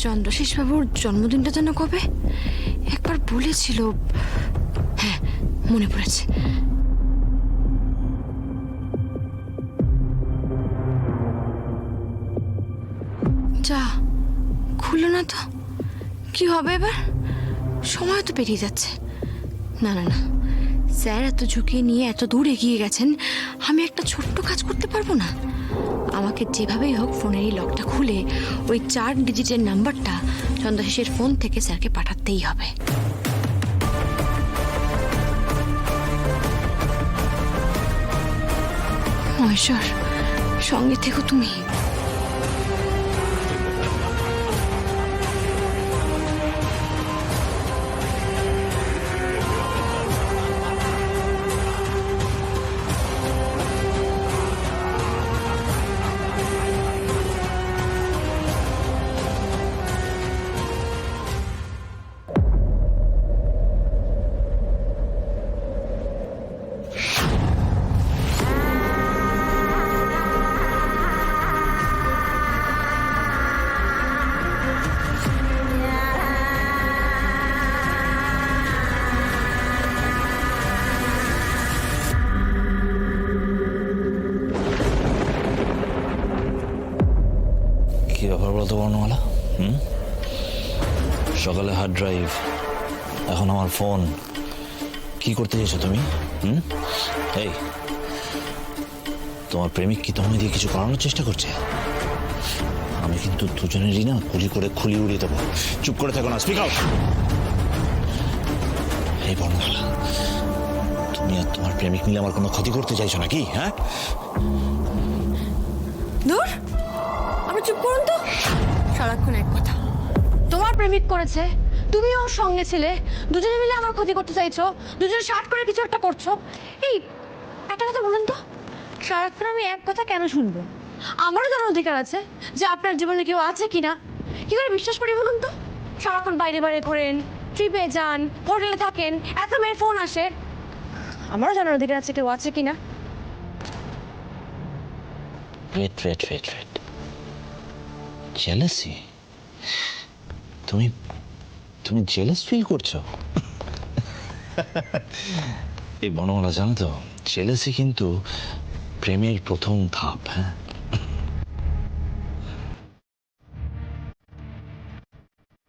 চন্দ্রশেষ বাবুর জন্মদিনটা যেন কবে একবার বলেছিল। হ্যাঁ, মনে পড়েছে। যা, খুললো না তো, কি হবে এবার? সময় তো পেরিয়ে যাচ্ছে। না না না, স্যার এত ঝুঁকি নিয়ে এত দূর এগিয়ে গেছেন, আমি একটা ছোট্ট কাজ করতে পারবো না? আমাকে যেভাবেই হোক ফোনের এই লকটা খুলে ওই 4 ডিজিটের নাম্বারটা চন্দ্রশেষের ফোন থেকে স্যারকে পাঠাতেই হবে। মহেশ্বর, সঙ্গে থেকো তুমি। কি ব্যাপার বলতো বর্ণমালা? সকালে হার্ড ড্রাইভ, এখন আমার ফোন। কি করতে চাইছো তুমি? এই, তোমার প্রেমিক কি তোমায় দিয়ে কিছু করানোর চেষ্টা করছে? আমি কিন্তু দুজনেরই না গুলি করে খুলি উড়িয়ে দেবো। চুপ করে থাকো না, স্পিক আউট। এই বর্ণমালা, তুমি আর তোমার প্রেমিক মিলে আমার কোনো ক্ষতি করতে চাইছো নাকি? হ্যাঁ, দূর, আমরা চুপ করুন তো। সারাক্ষণ এক কথা। তোমার প্রেমিক করেছে, তুমি ওর সঙ্গে ছিলে, দুজনে মিলে আমার ক্ষতি করতে চাইছো, দুজনে শার্ট করে কিছু একটা করছো। এই একটা কথা বলুন তো, সারাক্ষণ আমি এক কথা কেন শুনবো? আমারও জানার অধিকার আছে যে আপনার জীবনে কেউ আছে কিনা। কি করে বিশ্বাস করি বলুন তো? সারাক্ষণ বাইরে বাইরে ঘোরেন, ট্রিপে যান, হোটেলে থাকেন, এত মেয়ের ফোন আসে। আমারও জানার অধিকার আছে কেউ আছে কিনা। Wait wait wait wait, jealousy? তুমি তুমি জেলাস ফিল করছো? এই বনমালা, জানো তো, জেলাসি কিন্তু প্রেমের প্রথম ধাপ। হ্যাঁ,